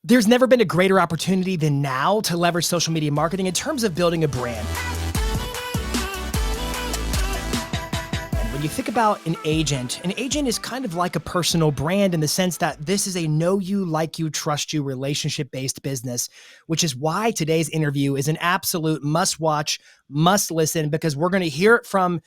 There's never been a greater opportunity than now to leverage social media marketing in terms of building a brand. When you think about an agent is kind of like a personal brand in the sense that this is a know you, like you, trust you, relationship-based business, which is why today's interview is an absolute must watch, must listen, because we're going to hear it from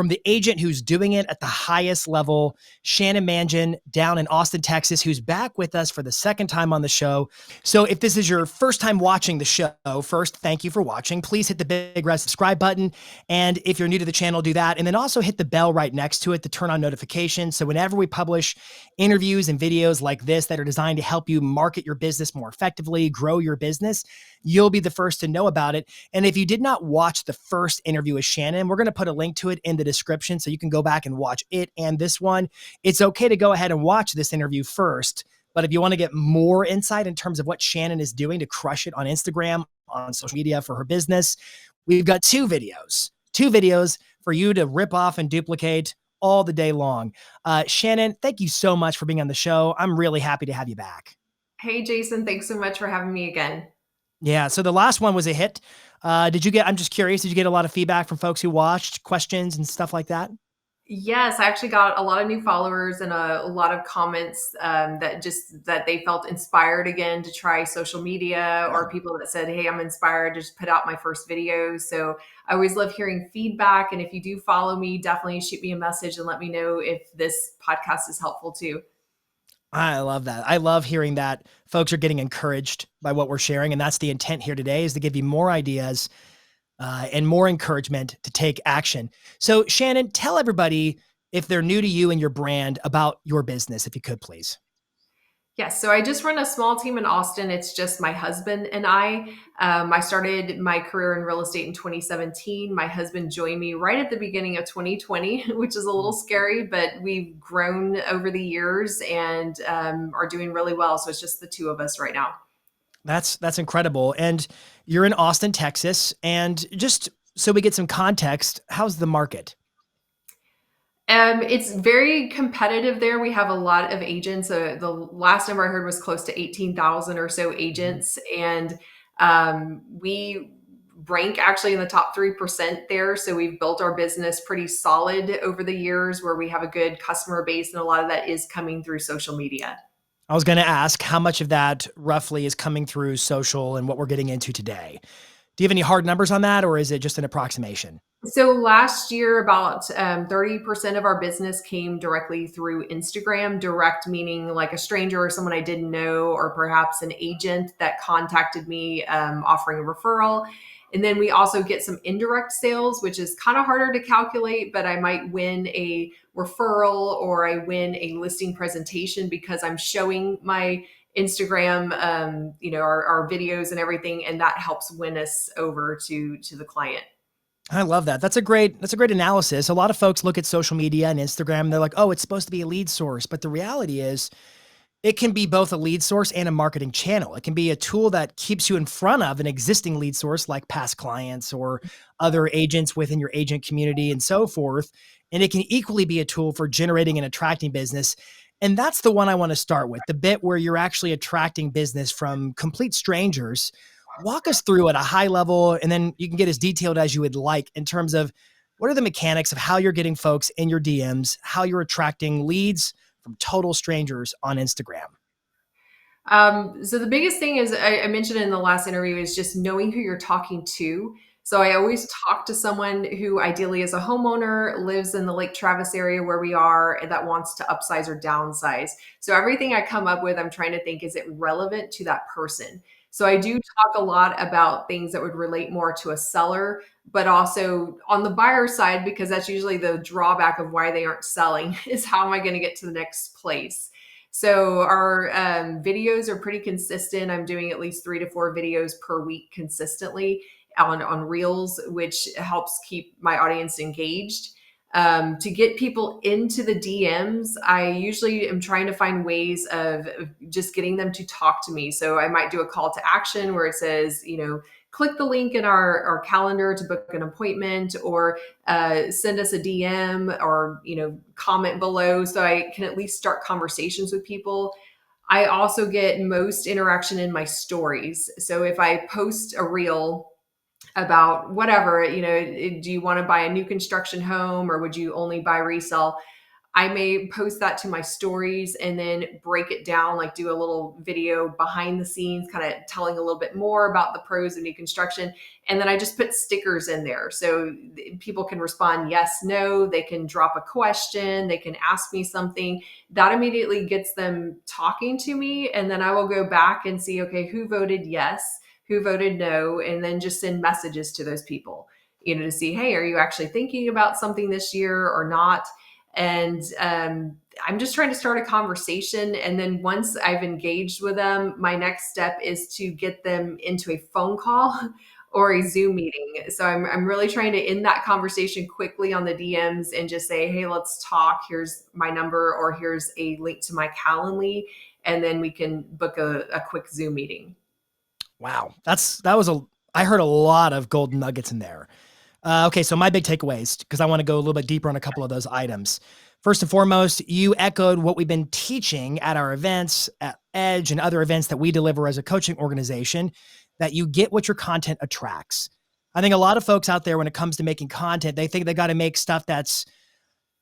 the agent who's doing it at the highest level, Shannon down in Austin, Texas, who's back with us for the second time on the show. So if this is your first time watching the show, first, thank you for watching. Please hit the big red subscribe button. And if you're new to the channel, do that. And then also hit the bell right next to it to turn on notifications. So whenever we publish interviews and videos like this that are designed to help you market your business more effectively, grow your business, you'll be the first to know about it. And if you did not watch the first interview with Shannon, we're going to put a link to it in the description so you can go back and watch it and this one. It's okay to go ahead and watch this interview first, but if you want to get more insight in terms of what Shannon is doing to crush it on Instagram, on social media for her business, we've got two videos for you to rip off and duplicate all the day long. Shannon, thank you so much for being on the show. I'm really happy to have you back. Hey, Jason, thanks so much for having me again. Yeah, so the last one was a hit. I'm just curious, did you get a lot of feedback from folks who watched, questions and stuff like that? Yes, I actually got a lot of new followers and a lot of comments that they felt inspired again to try social media, or people that said, "Hey, I'm inspired to just put out my first video." So I always love hearing feedback. And if you do follow me, definitely shoot me a message and let me know if this podcast is helpful too. I love that. I love hearing that folks are getting encouraged by what we're sharing. And that's the intent here today, is to give you more ideas and more encouragement to take action. So Shannon, tell everybody, if they're new to you and your brand, about your business, if you could, please. Yes, so I just run a small team in Austin. It's just my husband and I. I started my career in real estate in 2017. My husband joined me right at the beginning of 2020, which is a little scary, but we've grown over the years and are doing really well. So it's just the two of us right now. That's incredible. And you're in Austin, Texas. And just so we get some context, how's the market? It's very competitive there. We have a lot of agents. The last number I heard was close to 18,000 or so agents. And we rank actually in the top 3% there. So we've built our business pretty solid over the years, where we have a good customer base. And a lot of that is coming through social media. I was going to ask how much of that roughly is coming through social and what we're getting into today. Do you have any hard numbers on that, or is it just an approximation? So last year, about 30% of our business came directly through Instagram. Direct meaning like a stranger or someone I didn't know, or perhaps an agent that contacted me offering a referral. And then we also get some indirect sales, which is kind of harder to calculate, but I might win a referral or I win a listing presentation because I'm showing my Instagram, our videos and everything, and that helps win us over to the client. I love that. That's a great analysis. A lot of folks look at social media and Instagram and they're like, oh, it's supposed to be a lead source. But the reality is it can be both a lead source and a marketing channel. It can be a tool that keeps you in front of an existing lead source like past clients or other agents within your agent community and so forth. And it can equally be a tool for generating and attracting business. And that's the one I want to start with, the bit where you're actually attracting business from complete strangers. Walk us through at a high level, and then you can get as detailed as you would like in terms of what are the mechanics of how you're getting folks in your DMs, how you're attracting leads from total strangers on Instagram. So the biggest thing is I mentioned in the last interview is just knowing who you're talking to. So I always talk to someone who ideally is a homeowner, lives in the Lake Travis area where we are, and that wants to upsize or downsize. So everything I come up with, I'm trying to think, is it relevant to that person? So I do talk a lot about things that would relate more to a seller, but also on the buyer side, because that's usually the drawback of why they aren't selling, is how am I going to get to the next place? So our videos are pretty consistent. I'm doing at least 3 to 4 videos per week consistently on Reels, which helps keep my audience engaged. To get people into the DMs, I usually am trying to find ways of just getting them to talk to me. So I might do a call to action where it says, click the link in our calendar to book an appointment, or send us a DM, or comment below, so I can at least start conversations with people. I also get most interaction in my stories. So if I post a reel about whatever, do you want to buy a new construction home or would you only buy resale? I may post that to my stories and then break it down, like do a little video behind the scenes, kind of telling a little bit more about the pros of new construction. And then I just put stickers in there. So people can respond yes, no, they can drop a question, they can ask me something. That immediately gets them talking to me. And then I will go back and see, okay, who voted yes, who voted no, and then just send messages to those people, to see, hey, are you actually thinking about something this year or not? And I'm just trying to start a conversation. And then once I've engaged with them, my next step is to get them into a phone call or a Zoom meeting. So I'm really trying to end that conversation quickly on the DMs and just say, hey, let's talk. Here's my number, or here's a link to my Calendly. And then we can book a quick Zoom meeting. Wow. That was I heard a lot of golden nuggets in there. Okay, so my big takeaways, because I want to go a little bit deeper on a couple of those items. First and foremost, you echoed what we've been teaching at our events, at Edge, and other events that we deliver as a coaching organization, that you get what your content attracts. I think a lot of folks out there, when it comes to making content, they think they got to make stuff that's,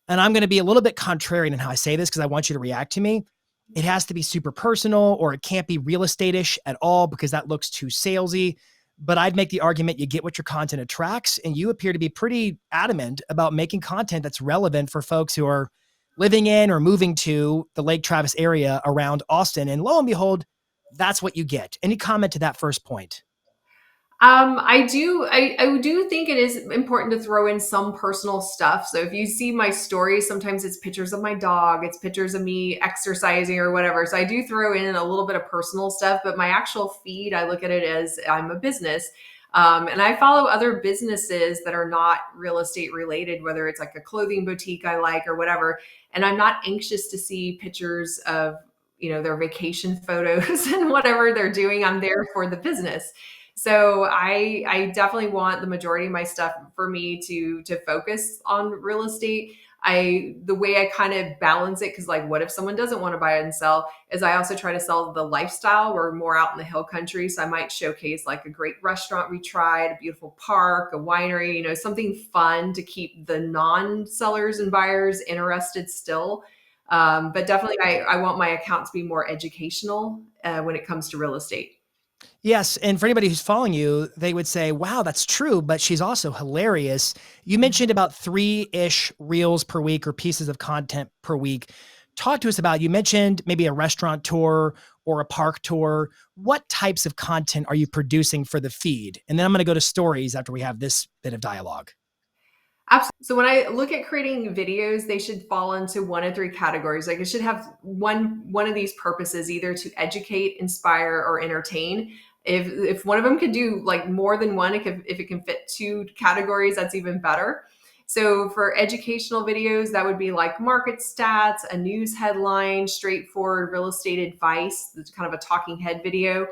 and I'm going to be a little bit contrarian in how I say this because I want you to react to me. It has to be super personal, or it can't be real estate-ish at all because that looks too salesy. But I'd make the argument you get what your content attracts, and you appear to be pretty adamant about making content that's relevant for folks who are living in or moving to the Lake Travis area around Austin. And lo and behold, that's what you get. Any comment to that first point? I do think it is important to throw in some personal stuff. So if you see my stories, sometimes it's pictures of my dog, it's pictures of me exercising or whatever. So I do throw in a little bit of personal stuff, but my actual feed, I look at it as I'm a business. And I follow other businesses that are not real estate related, whether it's like a clothing boutique I like or whatever. And I'm not anxious to see pictures of, their vacation photos and whatever they're doing. I'm there for the business. So I definitely want the majority of my stuff for me to focus on real estate. The way I kind of balance it, because like what if someone doesn't want to buy and sell, is I also try to sell the lifestyle. We're more out in the hill country. So I might showcase like a great restaurant we tried, a beautiful park, a winery, something fun to keep the non-sellers and buyers interested still. But definitely I want my account to be more educational when it comes to real estate. Yes, and for anybody who's following you, they would say, "Wow, that's true," but she's also hilarious. You mentioned about 3-ish reels per week or pieces of content per week. Talk to us about, you mentioned maybe a restaurant tour or a park tour. What types of content are you producing for the feed? And then I'm going to go to stories after we have this bit of dialogue. Absolutely. So when I look at creating videos, they should fall into one of three categories. Like it should have one of these purposes, either to educate, inspire, or entertain. If one of them could do like more than one, if it can fit two categories, that's even better. So for educational videos, that would be like market stats, a news headline, straightforward real estate advice. That's kind of a talking head video.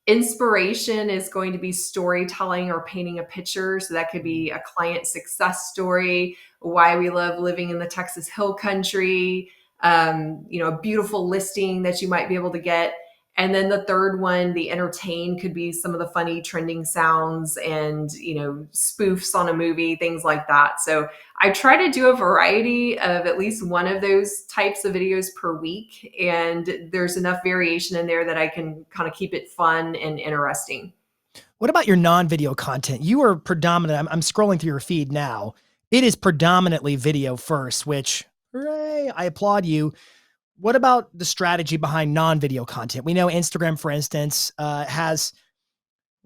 Inspiration is going to be storytelling or painting a picture. So that could be a client success story, why we love living in the Texas Hill Country, a beautiful listing that you might be able to get. And then the third one, the entertain, could be some of the funny trending sounds and, spoofs on a movie, things like that. So I try to do a variety of at least one of those types of videos per week. And there's enough variation in there that I can kind of keep it fun and interesting. What about your non-video content? You are predominant. I'm scrolling through your feed now. It is predominantly video first, which, hooray, I applaud you. What about the strategy behind non-video content? We know Instagram, for instance, has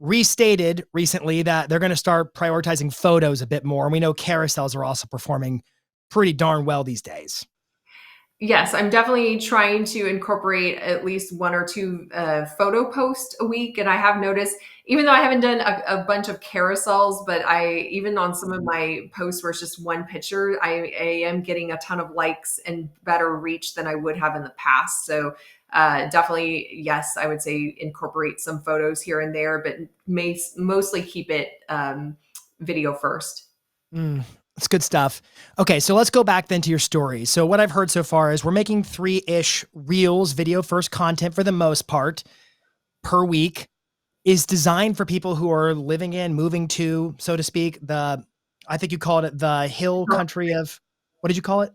restated recently that they're going to start prioritizing photos a bit more. And we know carousels are also performing pretty darn well these days. Yes, I'm definitely trying to incorporate at least one or two photo posts a week. And I have noticed, even though I haven't done a bunch of carousels, but even on some of my posts where it's just one picture, I am getting a ton of likes and better reach than I would have in the past. So definitely, yes, I would say incorporate some photos here and there, but mostly keep it video first. Mm. It's good stuff. Okay, so let's go back then to your story. So what I've heard so far is we're making 3-ish reels, video first content for the most part per week is designed for people who are living in, moving to, so to speak, I think you called it the hill country of, what did you call it?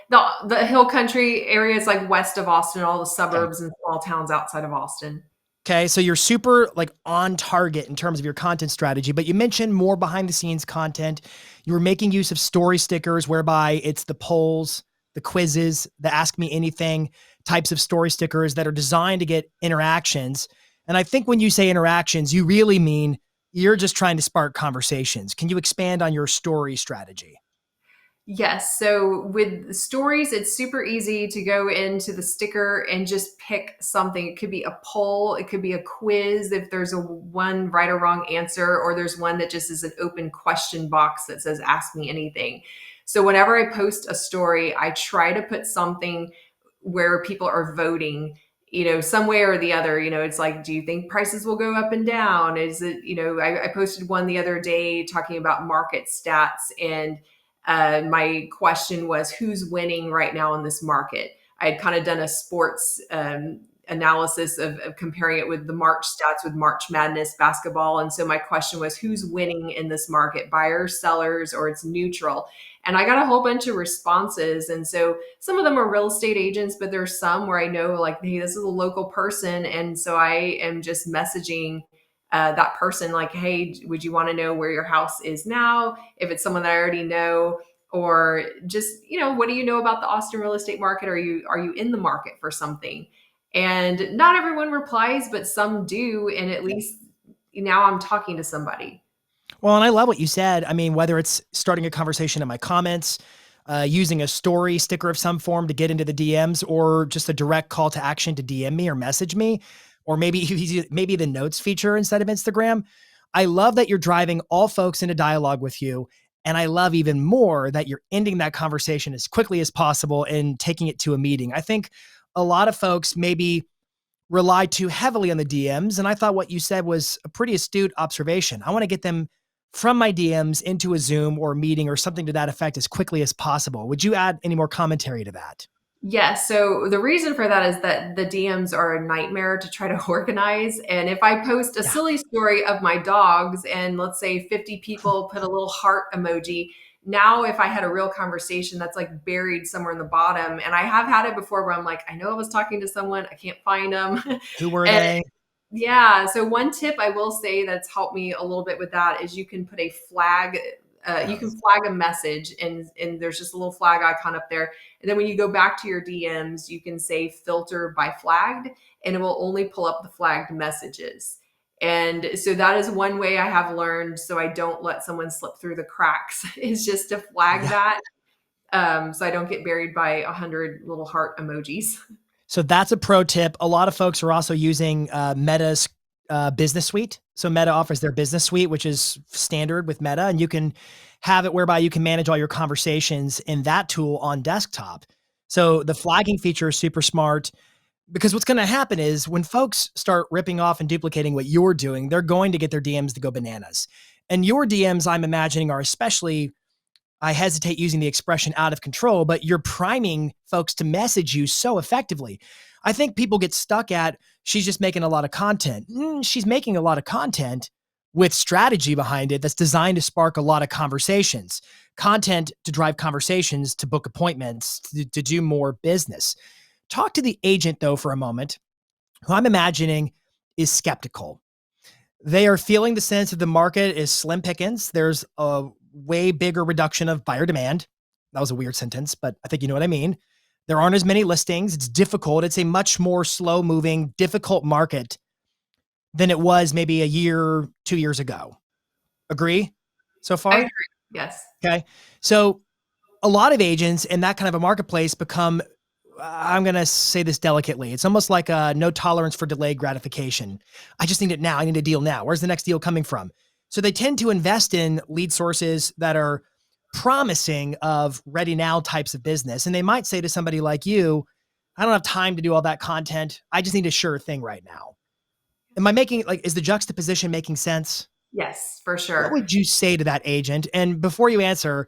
The hill country areas like west of Austin, all the Okay. suburbs and small towns outside of Austin. Okay, so you're super like on target in terms of your content strategy, but you mentioned more behind the scenes content. You were making use of story stickers whereby it's the polls, the quizzes, the ask me anything types of story stickers that are designed to get interactions. And I think when you say interactions, you really mean you're just trying to spark conversations. Can you expand on your story strategy? Yes. So with stories, it's super easy to go into the sticker and just pick something. It could be a poll, it could be a quiz if there's a one right or wrong answer, or there's one that just is an open question box that says ask me anything. So whenever I post a story, I try to put something where people are voting, some way or the other. It's like, do you think prices will go up and down? Is it, I posted one the other day talking about market stats, and my question was, who's winning right now in this market? I had kind of done a sports analysis of comparing it with the March stats with March Madness basketball. And so my question was, who's winning in this market, buyers, sellers, or it's neutral? And I got a whole bunch of responses. And so some of them are real estate agents, but there's some where I know, like, hey, this is a local person. And so I am just messaging that person, like, hey, would you want to know where your house is now? If it's someone that I already know, or just, what do you know about the Austin real estate market? Are you in the market for something? And not everyone replies, but some do. And at least now I'm talking to somebody. Well, and I love what you said. I mean, whether it's starting a conversation in my comments, using a story sticker of some form to get into the DMs, or just a direct call to action to DM me or message me, or maybe the notes feature instead of Instagram. I love that you're driving all folks into dialogue with you. And I love even more that you're ending that conversation as quickly as possible and taking it to a meeting. I think a lot of folks maybe rely too heavily on the DMs. And I thought what you said was a pretty astute observation. I want to get them from my DMs into a Zoom or a meeting or something to that effect as quickly as possible. Would you add any more commentary to that? Yes. So the reason for that is that the DMs are a nightmare to try to organize. And if I post a Yeah. silly story of my dogs and let's say 50 people put a little heart emoji, now if I had a real conversation, that's like buried somewhere in the bottom. And I have had it before where I'm like, I know I was talking to someone, I can't find them. Who were And they? yeah. So one tip I will say that's helped me a little bit with that is you can put a flag. You can Oh, flag a message, and there's just a little flag icon up there. And then when you go back to your DMs, you can say filter by flagged, and it will only pull up the flagged messages. And so that is one way I have learned, so I don't let someone slip through the cracks, is just to flag yeah. that, so I don't get buried by 100 little heart emojis. So that's a pro tip. A lot of folks are also using Meta's business suite. So Meta offers their business suite, which is standard with Meta, and you can have it whereby you can manage all your conversations in that tool on desktop. So the flagging feature is super smart because what's going to happen is when folks start ripping off and duplicating what you're doing, they're going to get their DMs to go bananas. And your DMs, I'm imagining, are especially, I hesitate using the expression out of control, but you're priming folks to message you so effectively. I think people get stuck at, she's just making a lot of content. She's making a lot of content with strategy behind it that's designed to spark a lot of conversations, content to drive conversations, to book appointments, to do more business. Talk to the agent, though, for a moment, who I'm imagining is skeptical. They are feeling the sense of the market is slim pickings. There's a way bigger reduction of buyer demand. That was a weird sentence, but I think you know what I mean. There aren't as many listings. It's difficult. It's a much more slow moving, difficult market than it was maybe a year, 2 years ago. Agree so I far? agree. Yes. Okay. So a lot of agents in that kind of a marketplace become, I'm going to say this delicately, it's almost like a no tolerance for delayed gratification. I just need it now. I need a deal now. Where's the next deal coming from? So they tend to invest in lead sources that are promising of ready now types of business. And they might say to somebody like you, I don't have time to do all that content. I just need a sure thing right now. Am I making, like, is the juxtaposition making sense? Yes, for What sure. would you say to that agent? And before you answer,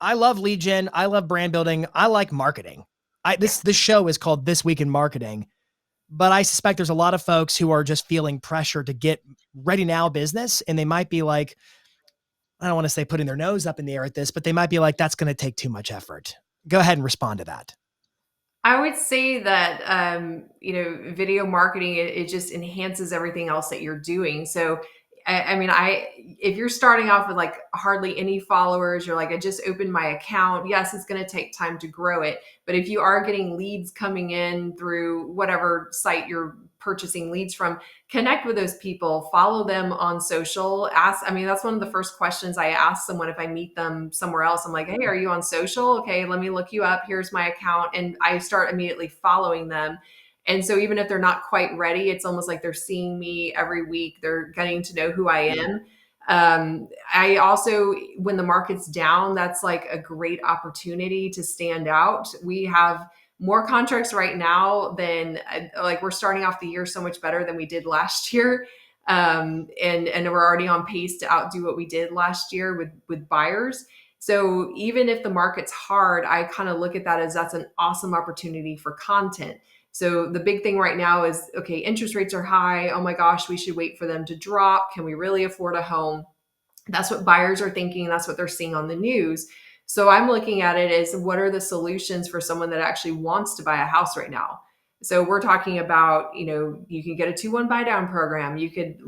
I love lead gen. I love brand building. I like marketing. Yeah. This show is called This Week in Marketing, but I suspect there's a lot of folks who are just feeling pressure to get ready now business, and they might be like, I don't want to say putting their nose up in the air at this, but they might be like, that's going to take too much effort. Go ahead and respond to that. I would say that, video marketing, it just enhances everything else that you're doing. So, I mean, if you're starting off with like hardly any followers, you're like, I just opened my account. Yes, it's going to take time to grow it. But if you are getting leads coming in through whatever site you're purchasing leads from, connect with those people, follow them on social. I mean, that's one of the first questions I ask someone if I meet them somewhere else. I'm like, hey, are you on social? Okay, let me look you up. Here's my account. And I start immediately following them. And so even if they're not quite ready, it's almost like they're seeing me every week. They're getting to know who I am. I also, when the market's down, that's like a great opportunity to stand out. We have more contracts right now than like we're starting off the year so much better than we did last year. And we're already on pace to outdo what we did last year with buyers. So even if the market's hard, I kind of look at that as that's an awesome opportunity for content. So the big thing right now is, okay, interest rates are high. Oh my gosh, we should wait for them to drop. Can we really afford a home? That's what buyers are thinking. That's what they're seeing on the news. So I'm looking at it as, what are the solutions for someone that actually wants to buy a house right now? So we're talking about, you can get a 2-1 buy down program. You could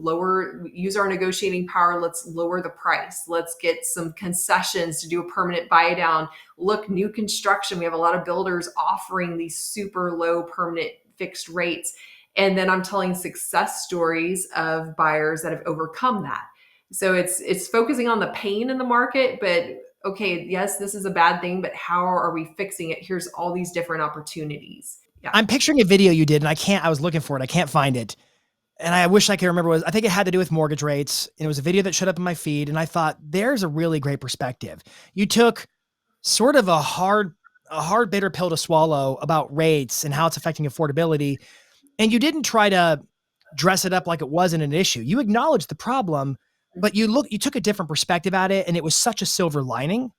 use our negotiating power. Let's lower the price. Let's get some concessions to do a permanent buy down. Look, new construction. We have a lot of builders offering these super low permanent fixed rates. And then I'm telling success stories of buyers that have overcome that. So it's focusing on the pain in the market, but okay, yes, this is a bad thing, but how are we fixing it? Here's all these different opportunities. Yeah. I'm picturing a video you did, and I was looking for it. I can't find it. And I wish I could remember I think it had to do with mortgage rates. And it was a video that showed up in my feed. And I thought, there's a really great perspective. You took sort of a hard bitter pill to swallow about rates and how it's affecting affordability. And you didn't try to dress it up like it wasn't an issue. You acknowledged the problem, but you took a different perspective at it. And it was such a silver lining,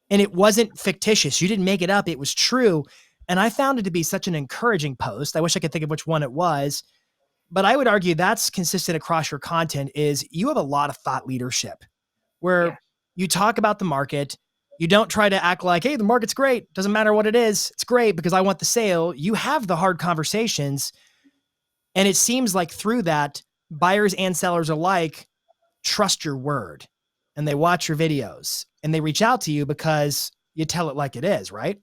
and it wasn't fictitious. You didn't make it up. It was true. And I found it to be such an encouraging post. I wish I could think of which one it was, but I would argue that's consistent across your content is you have a lot of thought leadership Yeah. where you talk about the market. You don't try to act like, hey, the market's great. Doesn't matter what it is. It's great because I want the sale. You have the hard conversations. And it seems like through that, buyers and sellers alike trust your word, and they watch your videos and they reach out to you because you tell it like it is, right?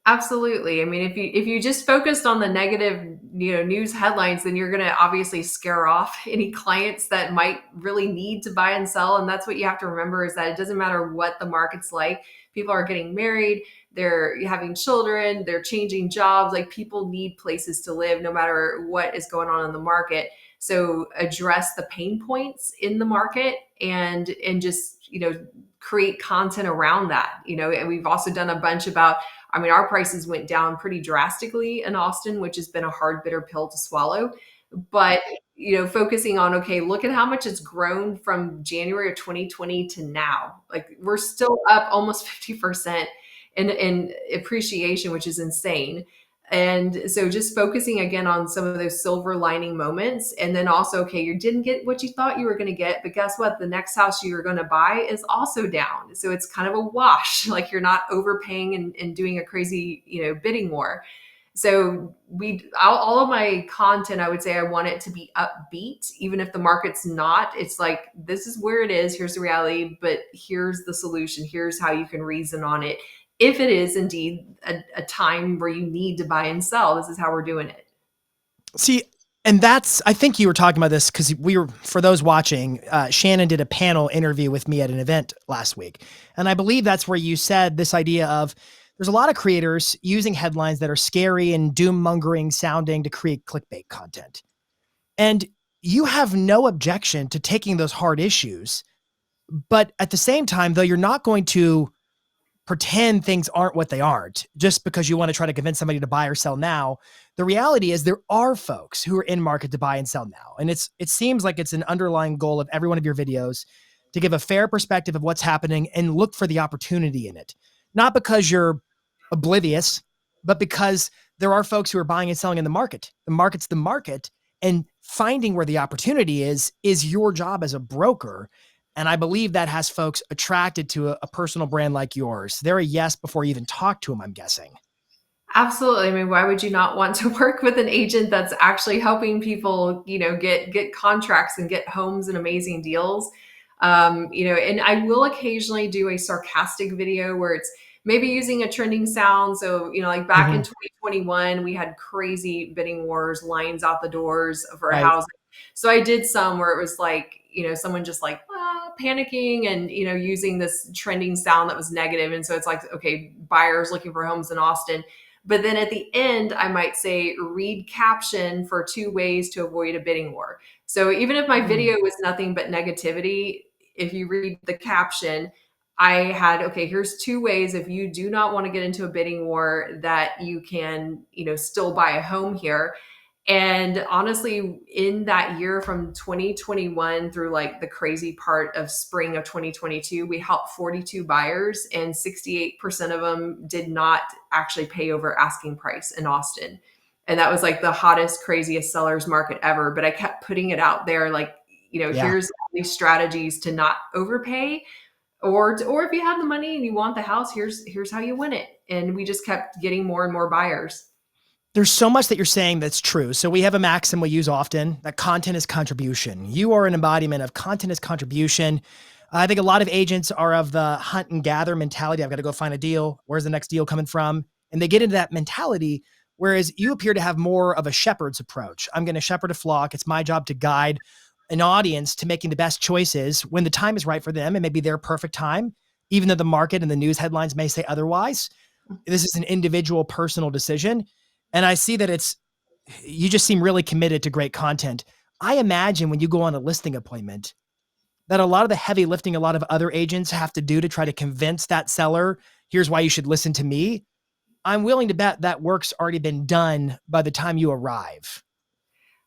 Absolutely. I mean, if you just focused on the negative, news headlines, then you're going to obviously scare off any clients that might really need to buy and sell. And that's what you have to remember, is that it doesn't matter what the market's like. People are getting married, they're having children, they're changing jobs. Like, people need places to live no matter what is going on in the market. So address the pain points in the market, and just, create content around that. And we've also done a bunch about, I mean, our prices went down pretty drastically in Austin, which has been a hard, bitter pill to swallow. But, focusing on, okay, look at how much it's grown from January of 2020 to now. Like, we're still up almost 50% in appreciation, which is insane. And so just focusing again on some of those silver lining moments. And then also, okay, you didn't get what you thought you were going to get, but guess what? The next house you're going to buy is also down. So it's kind of a wash. Like, you're not overpaying and doing a crazy, bidding war. So all of my content, I would say I want it to be upbeat, even if the market's not. It's like, this is where it is. Here's the reality, but here's the solution. Here's how you can reason on it. If it is indeed a time where you need to buy and sell, this is how we're doing it. See, and I think you were talking about this because for those watching, Shannon did a panel interview with me at an event last week. And I believe that's where you said this idea of there's a lot of creators using headlines that are scary and doom mongering sounding to create clickbait content. And you have no objection to taking those hard issues. But at the same time, though, you're not going to pretend things aren't what they aren't just because you want to try to convince somebody to buy or sell now. The reality is there are folks who are in market to buy and sell now. And it seems like it's an underlying goal of every one of your videos to give a fair perspective of what's happening and look for the opportunity in it. not because you're oblivious, but because there are folks who are buying and selling in the market. The market's the market, and finding where the opportunity is your job as a broker. And I believe that has folks attracted to a personal brand like yours. They're a yes before you even talk to them, I'm guessing. Absolutely. I mean, why would you not want to work with an agent that's actually helping people, get contracts and get homes and amazing deals? And I will occasionally do a sarcastic video where it's maybe using a trending sound. So, like back in Mhm. 2021, we had crazy bidding wars, lines out the doors for Right. housing. So I did some where it was like, someone just like panicking and, using this trending sound that was negative. And so it's like, okay, buyers looking for homes in Austin, but then at the end, I might say, read caption for 2 ways to avoid a bidding war. So even if my Mm. video was nothing but negativity, if you read the caption, I had, okay, here's 2 ways if you do not want to get into a bidding war that you can, still buy a home here. And honestly, in that year from 2021 through like the crazy part of spring of 2022, we helped 42 buyers and 68% of them did not actually pay over asking price in Austin. And that was like the hottest, craziest sellers market ever. But I kept putting it out there like, Yeah. here's these strategies to not overpay. Or if you have the money and you want the house, here's how you win it. And we just kept getting more and more buyers. There's so much that you're saying that's true. So we have a maxim we use often that content is contribution. You are an embodiment of content is contribution. I think a lot of agents are of the hunt and gather mentality. I've got to go find a deal. Where's the next deal coming from? And they get into that mentality. Whereas you appear to have more of a shepherd's approach. I'm going to shepherd a flock. It's my job to guide an audience to making the best choices when the time is right for them and maybe their perfect time, even though the market and the news headlines may say otherwise. This is an individual personal decision. And I see that you just seem really committed to great content. I imagine when you go on a listing appointment that a lot of the heavy lifting a lot of other agents have to do to try to convince that seller, here's why you should listen to me. I'm willing to bet that work's already been done by the time you arrive.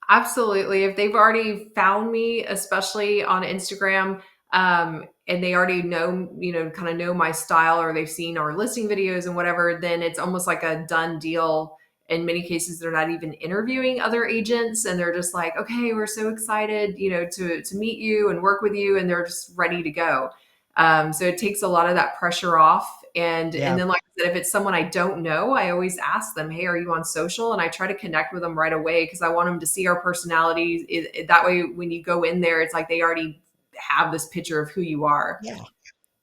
Absolutely. If they've already found me, especially on Instagram, and they already know, kind of know my style or they've seen our listing videos and whatever, then it's almost like a done deal. In many cases, they're not even interviewing other agents and they're just like, okay, we're so excited, to meet you and work with you, and they're just ready to go. So it takes a lot of that pressure off. And Yeah. then, like I said, if it's someone I don't know, I always ask them, "Hey, are you on social?" And I try to connect with them right away because I want them to see our personalities. That way, when you go in there, it's like they already have this picture of who you are. Yeah.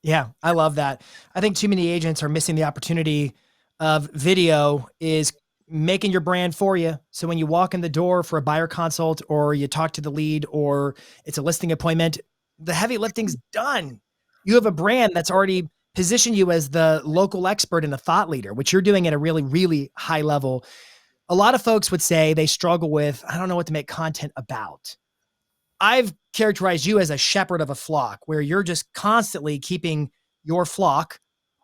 Yeah, I love that. I think too many agents are missing the opportunity of video is making your brand for you. So when you walk in the door for a buyer consult or you talk to the lead or it's a listing appointment, the heavy lifting's done. You have a brand that's already positioned you as the local expert and a thought leader, which you're doing at a really, really high level. A lot of folks would say they struggle with, I don't know what to make content about. I've characterized you as a shepherd of a flock where you're just constantly keeping your flock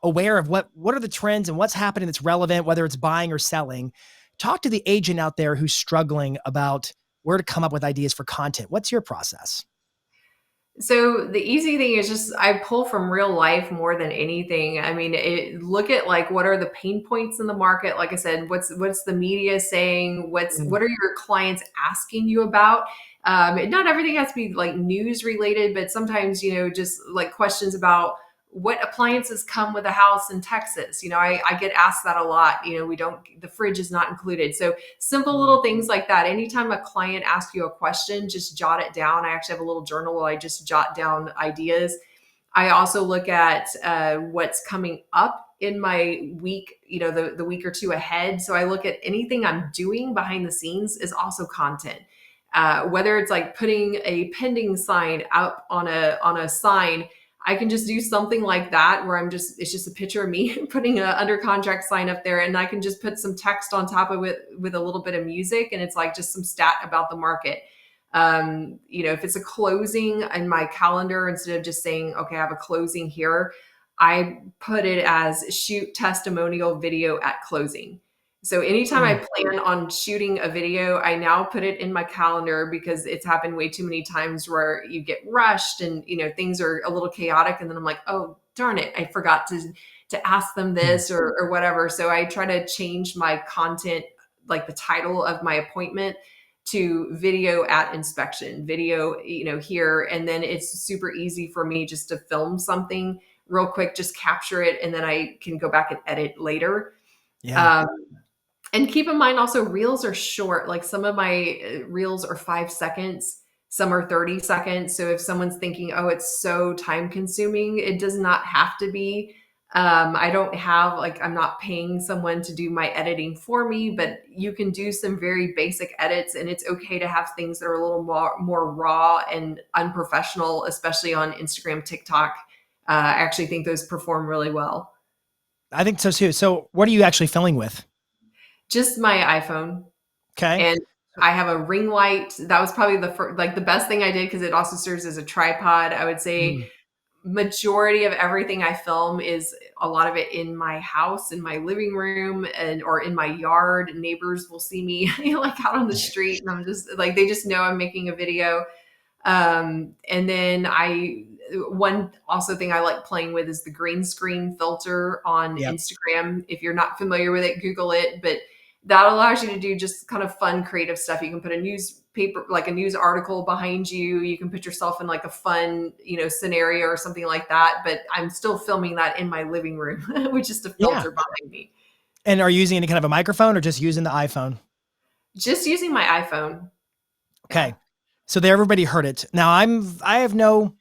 aware of what are the trends and what's happening that's relevant, whether it's buying or selling. Talk to the agent out there who's struggling about where to come up with ideas for content. What's your process? So the easy thing is just I pull from real life more than anything. I mean, look at like what are the pain points in the market? Like I said, what's the media saying? Mm. What are your clients asking you about? Not everything has to be like news related, but sometimes just like questions about what appliances come with a house in Texas. I get asked that a lot. We don't, the fridge is not included. So simple Mm. little things like that. Anytime a client asks you a question, just jot it down. I actually have a little journal where I just jot down ideas. I also look at what's coming up in my week, the week or two ahead. So I look at anything I'm doing behind the scenes is also content. Whether it's like putting a pending sign up on a sign, I can just do something like that where it's just a picture of me putting a under contract sign up there, and I can just put some text on top of it with a little bit of music, and it's like just some stat about the market. If it's a closing in my calendar, instead of just saying, okay, I have a closing here, I put it as shoot testimonial video at closing. So anytime I Mm. plan on shooting a video, I now put it in my calendar because it's happened way too many times where you get rushed and things are a little chaotic, and then I'm like, oh, darn it, I forgot to ask them Hmm. this or whatever. So I try to change my content, like the title of my appointment, to video at inspection, video, here. And then it's super easy for me just to film something real quick, just capture it, and then I can go back and edit later. Yeah. Um, and keep in mind also, reels are short. Like some of my reels are 5 seconds, some are 30 seconds. So if someone's thinking, oh, it's so time consuming, it does not have to be. I don't have, like, I'm not paying someone to do my editing for me, but you can do some very basic edits, and it's okay to have things that are a little more raw and unprofessional, especially on Instagram, TikTok. I actually think those perform really well. I think so too. So what are you actually filming with? Just my iPhone. Okay. And I have a ring light. That was probably like the best thing I did, because it also serves as a tripod. I would say Mm. majority of everything I film is a lot of it in my house, in my living room, and or in my yard. Neighbors will see me like out on the street, and I'm just like, they just know I'm making a video. And then one also thing I like playing with is the green screen filter on Yep. Instagram. If you're not familiar with it, Google it. But that allows you to do just kind of fun, creative stuff. You can put a newspaper, like a news article behind you. You can put yourself in like a fun, scenario or something like that. But I'm still filming that in my living room with just a Yeah. filter behind me. And are you using any kind of a microphone or just using the iPhone? Just using my iPhone. Yeah. Okay. So there, everybody heard it. Now I have no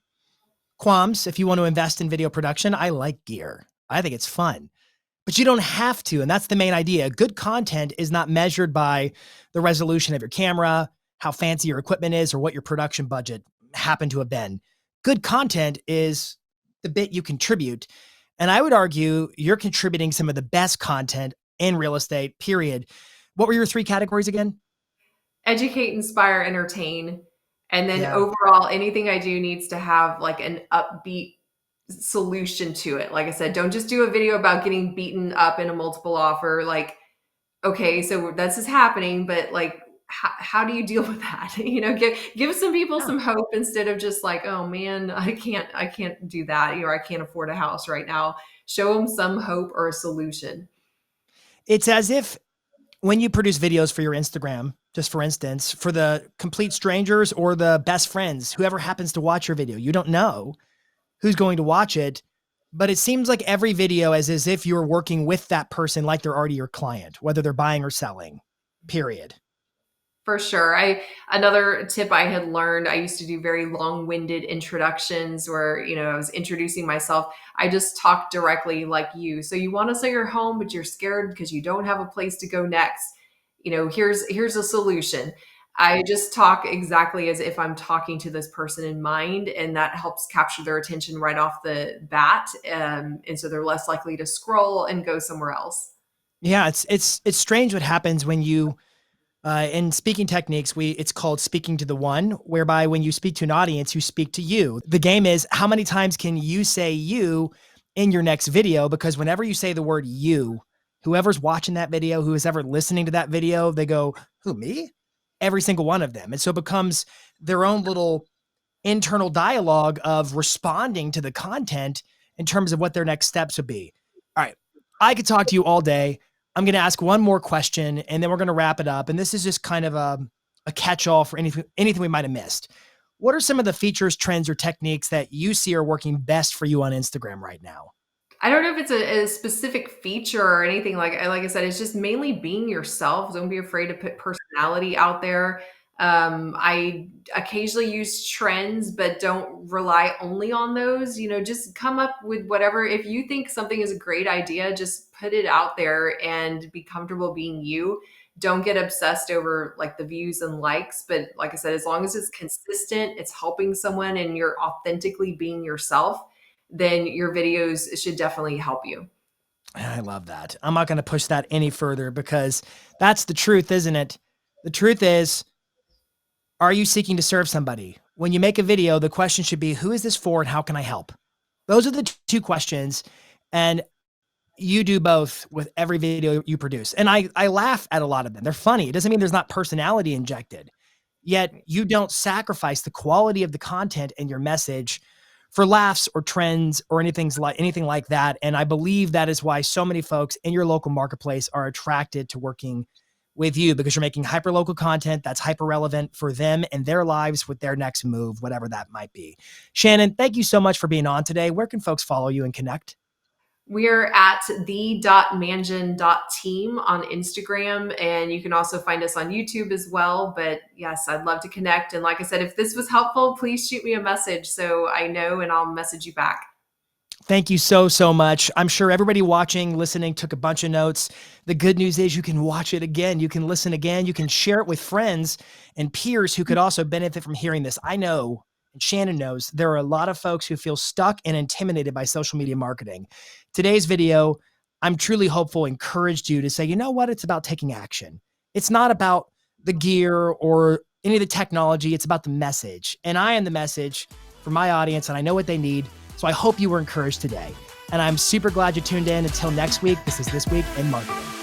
qualms if you want to invest in video production. I like gear. I think it's fun. But you don't have to. And that's the main idea. Good content is not measured by the resolution of your camera, how fancy your equipment is, or what your production budget happened to have been. Good content is the bit you contribute. And I would argue you're contributing some of the best content in real estate, period. What were your three categories again? Educate, inspire, entertain. And then Yeah. overall, anything I do needs to have like an upbeat solution to it. Like I said, don't just do a video about getting beaten up in a multiple offer. Like, okay, so this is happening, but like, how do you deal with that? Give some people Yeah. some hope, instead of just like, oh man, I can't do that, or I can't afford a house right now. Show them some hope or a solution. It's as if when you produce videos for your Instagram, just for instance, for the complete strangers or the best friends, whoever happens to watch your video, you don't know who's going to watch it, but it seems like every video is as if you're working with that person like they're already your client, whether they're buying or selling, period. For sure. Another tip I had learned, I used to do very long-winded introductions where, I was introducing myself. I just talk directly like you. So you want to sell your home, but you're scared because you don't have a place to go next. Here's a solution. I just talk exactly as if I'm talking to this person in mind, and that helps capture their attention right off the bat. And so they're less likely to scroll and go somewhere else. Yeah, it's strange what happens when you in speaking techniques, it's called speaking to the one, whereby when you speak to an audience, you speak to you. The game is how many times can you say you in your next video? Because whenever you say the word you, whoever's watching that video, who is ever listening to that video, they go, who, me? Every single one of them. And so it becomes their own little internal dialogue of responding to the content in terms of what their next steps would be. All right. I could talk to you all day. I'm going to ask one more question and then we're going to wrap it up. And this is just kind of a catch-all for anything we might have missed. What are some of the features, trends, or techniques that you see are working best for you on Instagram right now? I don't know if it's a specific feature or anything. Like I said, it's just mainly being yourself. Don't be afraid to put personality out there. I occasionally use trends, but don't rely only on those. Just come up with whatever. If you think something is a great idea, just put it out there and be comfortable being you. Don't get obsessed over like the views and likes. But like I said, as long as it's consistent, it's helping someone, and you're authentically being yourself, then your videos should definitely help you. I love that. I'm not going to push that any further because that's the truth, isn't it? The truth is, are you seeking to serve somebody? When you make a video, the question should be, who is this for and how can I help? Those are the two questions. And you do both with every video you produce. And I laugh at a lot of them. They're funny. It doesn't mean there's not personality injected. Yet you don't sacrifice the quality of the content and your message for laughs or trends or anything like that. And I believe that is why so many folks in your local marketplace are attracted to working with you, because you're making hyper local content that's hyper relevant for them and their lives with their next move, whatever that might be. Shannon, thank you so much for being on today. Where can folks follow you and connect? We're at the.mansion.team on Instagram, and you can also find us on YouTube as well. But yes, I'd love to connect. And like I said, if this was helpful, please shoot me a message so I know and I'll message you back. Thank you so much. I'm sure everybody watching, listening took a bunch of notes. The good news is you can watch it again. You can listen again. You can share it with friends and peers who could also benefit from hearing this. I know, and Shannon knows, there are a lot of folks who feel stuck and intimidated by social media marketing. Today's video, I'm truly hopeful, encouraged you to say, you know what? It's about taking action. It's not about the gear or any of the technology. It's about the message. And I am the message for my audience, and I know what they need. So I hope you were encouraged today. And I'm super glad you tuned in. Until next week, this is This Week in Marketing.